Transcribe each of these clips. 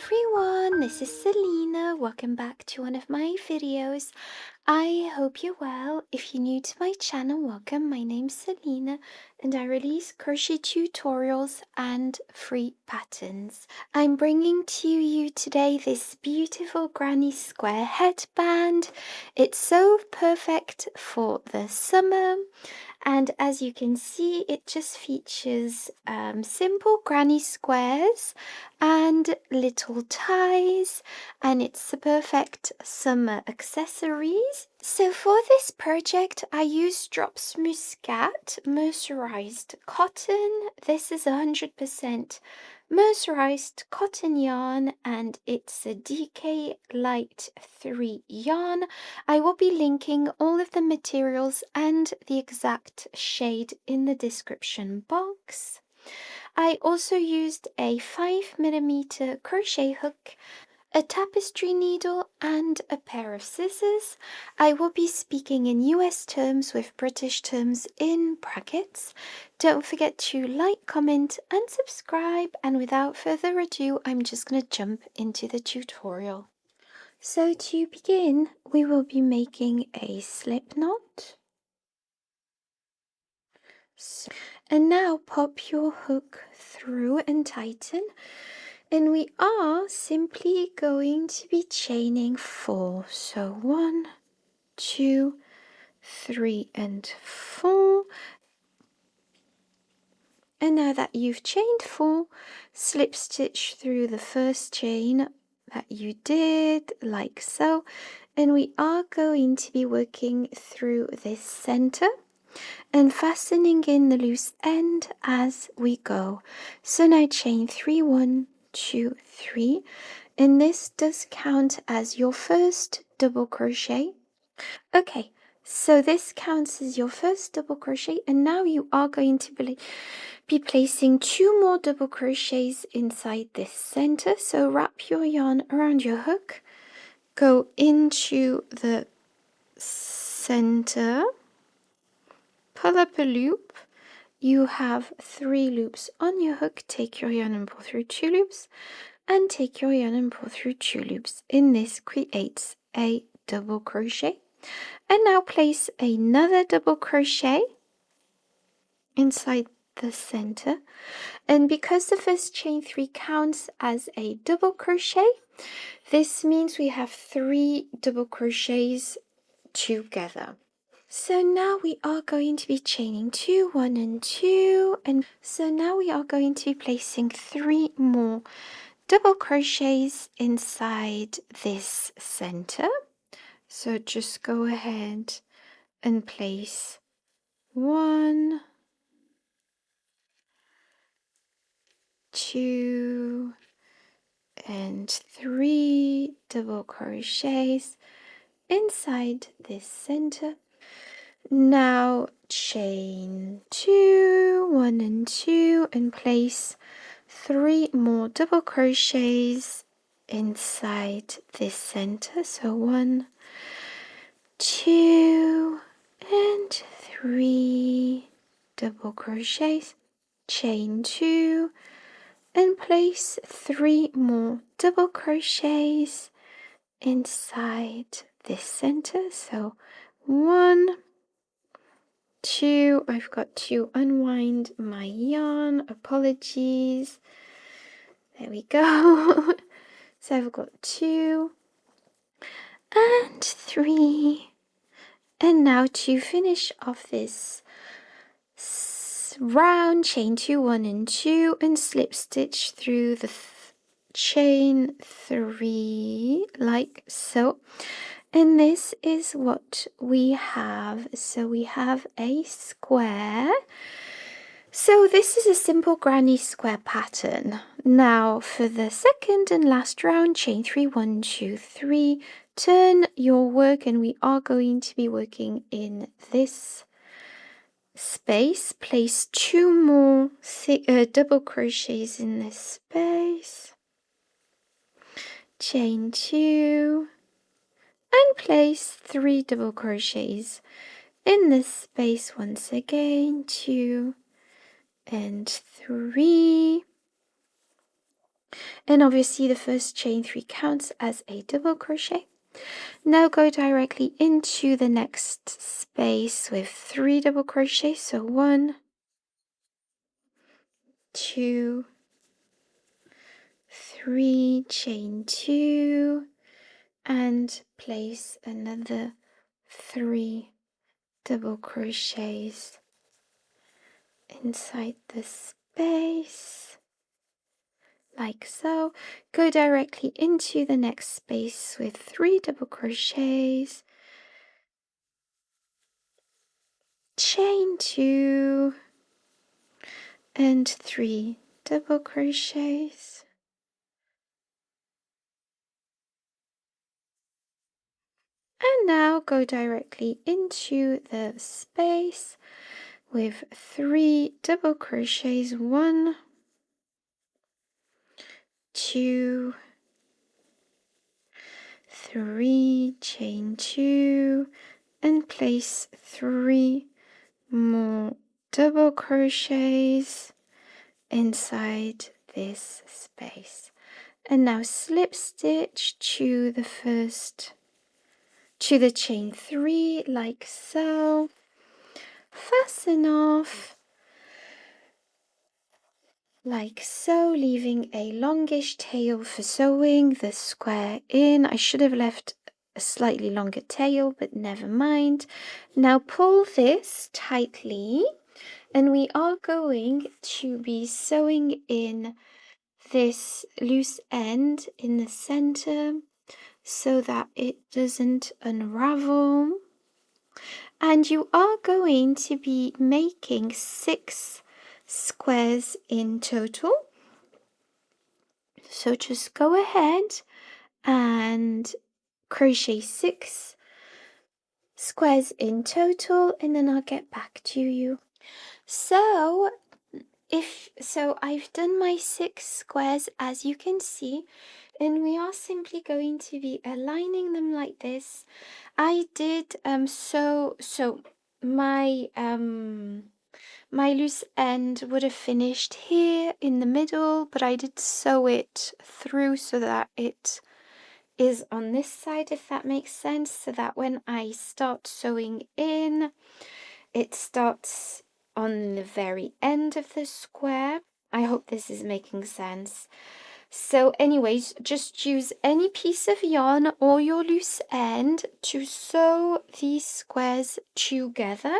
everyone, this is Selina. Welcome back to one of my videos. I hope you're well. If you're new to my channel, welcome. My name's Selina and I release crochet tutorials and free patterns. I'm bringing to you today this beautiful granny square headband. It's so perfect for the summer. And as you can see, it just features simple granny squares and little ties, and it's the perfect summer accessories. So for this project, I used Drops Muskat mercerized cotton. This is 100% mercerized cotton yarn, and it's a DK Light 3 yarn. I will be linking all of the materials and the exact shade in the description box. I also used a 5mm crochet hook, a tapestry needle and a pair of scissors. I will be speaking in US terms with British terms in brackets. Don't forget to like, comment and subscribe, and without further ado, I'm just going to jump into the tutorial. So to begin, we will be making a slip knot. And now pop your hook through and tighten. And we are simply going to be chaining 4. So 1, 2, 3 and 4. And now that you've chained 4, slip stitch through the first chain that you did, like so. And we are going to be working through this center and fastening in the loose end as we go. So now chain 3, 1, 2, 3, and this does count as your first double crochet. Okay, so this counts as your first double crochet, and now you are going to be placing 2 more double crochets inside this center. So wrap your yarn around your hook, go into the center, pull up a loop. You have 3 loops on your hook. Take your yarn and pull through 2 loops, and take your yarn and pull through 2 loops. In this creates a double crochet. And now place another double crochet inside the center. And because the first chain 3 counts as a double crochet, this means we have 3 double crochets together. So now we are going to be chaining 2, 1 and 2, and so now we are going to be placing 3 more double crochets inside this center. So just go ahead and place 1, 2 and 3 double crochets inside this center. Now chain 2, 1 and 2, and place 3 more double crochets inside this center. So 1, 2 and 3 double crochets, chain 2 and place 3 more double crochets inside this center. So 1, 2, I've got to unwind my yarn, apologies. There we go. So I've got 2 and 3. And now to finish off this round, chain 2, 1 and 2, and slip stitch through the chain 3 like so. And this is what we have. So we have a square. So this is a simple granny square pattern. Now for the second and last round, chain 3, 1, 2, 3, turn your work, and we are going to be working in this space. Place 2 more double crochets in this space, chain 2 and place 3 double crochets in this space once again, 2 and 3, And obviously the first chain 3 counts as a double crochet. Now go directly into the next space with 3 double crochets. So 1, 2, 3, chain 2, and place another 3 double crochets inside the space, like so. Go directly into the next space with 3 double crochets, chain 2, and 3 double crochets. And now go directly into the space with 3 double crochets, 1, 2, 3, chain 2, and place 3 more double crochets inside this space. And now slip stitch to the chain 3, like so. Fasten off like so, leaving a longish tail for sewing the square in. I should have left a slightly longer tail, but never mind. Now pull this tightly, and we are going to be sewing in this loose end in the center so that it doesn't unravel. And you are going to be making 6 squares in total. So just go ahead and crochet 6 squares in total, and then I'll get back to you. So I've done my 6 squares, as you can see, and we are simply going to be aligning them like this. I did my loose end would have finished here in the middle, but I did sew it through so that it is on this side, if that makes sense, so that when I start sewing in, it starts on the very end of the square. I hope this is making sense. So anyways, just use any piece of yarn or your loose end to sew these squares together.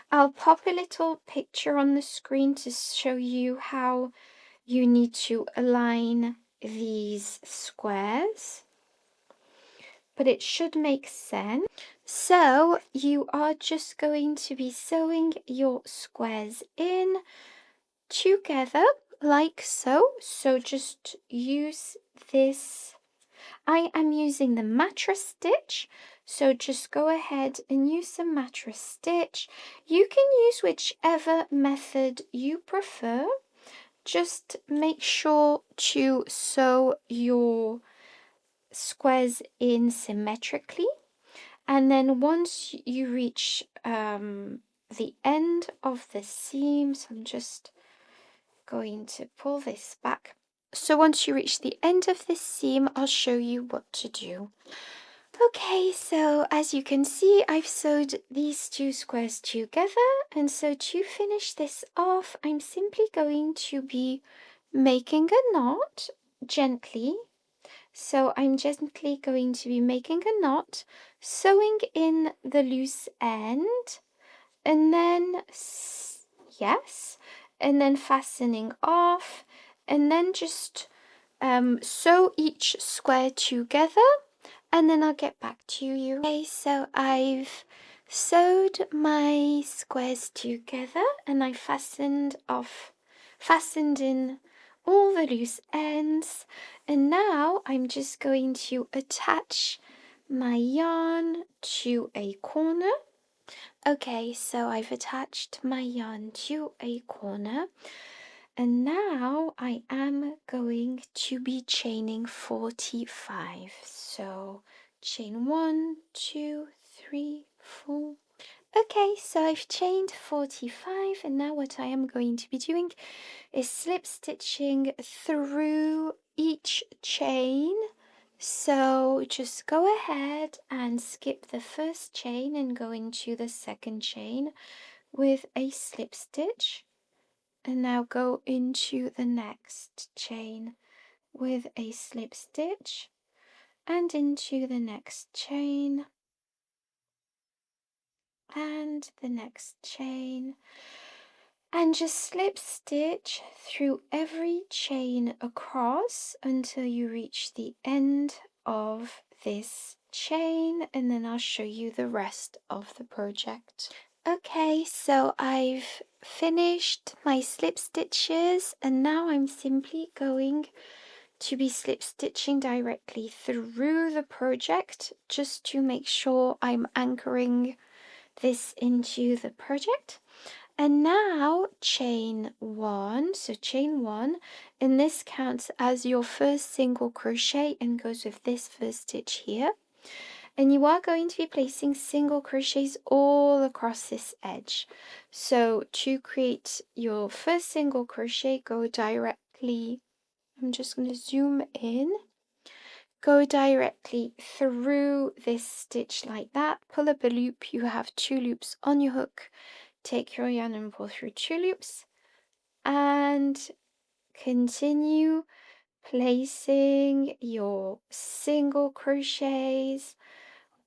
I'll pop a little picture on the screen to show you how you need to align these squares, but it should make sense. So you are just going to be sewing your squares in together like so. So just use this. I am using the mattress stitch, so just go ahead and use some mattress stitch. You can use whichever method you prefer. Just make sure to sew your squares in symmetrically, and then once you reach the end of the seam, so I'm just going to pull this back. So once you reach the end of this seam, I'll show you what to do. Okay, so as you can see, I've sewed these 2 squares together, and so to finish this off, I'm simply going to be making a knot gently. So I'm gently going to be making a knot, sewing in the loose end, and then and then fastening off, and then just sew each square together, and then I'll get back to you. Okay, so I've sewed my squares together, and I fastened in all the loose ends, and now I'm just going to attach my yarn to a corner. Okay, so I've attached my yarn to a corner, and now I am going to be chaining 45. So chain 1, 2, 3, 4. Okay, so I've chained 45, and now what I am going to be doing is slip stitching through each chain. So just go ahead and skip the first chain and go into the second chain with a slip stitch, and now go into the next chain with a slip stitch and into the next chain and the next chain, and just slip stitch through every chain across until you reach the end of this chain, and then I'll show you the rest of the project. Okay, so I've finished my slip stitches, and now I'm simply going to be slip stitching directly through the project just to make sure I'm anchoring this into the project. And now chain one, so chain one, and this counts as your first single crochet and goes with this first stitch here. And you are going to be placing single crochets all across this edge. So to create your first single crochet, go directly, I'm just going to zoom in, go directly through this stitch like that, pull up a loop, you have 2 loops on your hook, take your yarn and pull through 2 loops, and continue placing your single crochets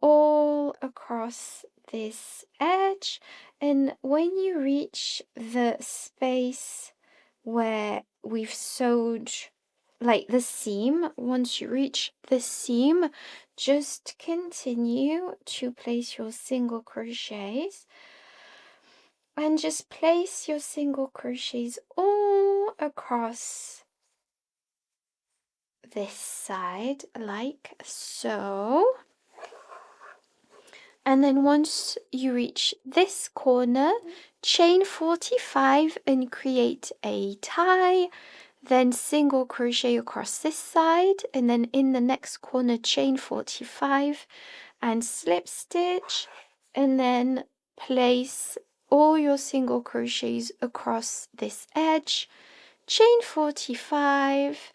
all across this edge. And when you reach the space where we've sewed, like the seam, once you reach the seam, just continue to place your single crochets, and just place your single crochets all across this side like so. And then once you reach this corner, chain 45 and create a tie, then single crochet across this side, and then in the next corner chain 45 and slip stitch, and then place all your single crochets across this edge, chain 45,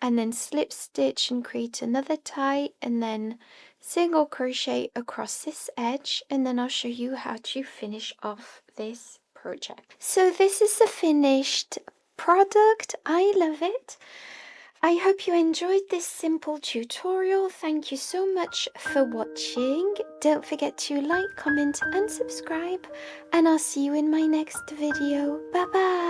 and then slip stitch and create another tie, and then single crochet across this edge, and then I'll show you how to finish off this project. So this is the finished product. I love it. I hope you enjoyed this simple tutorial. Thank you so much for watching. Don't forget to like, comment and subscribe, and I'll see you in my next video. Bye bye.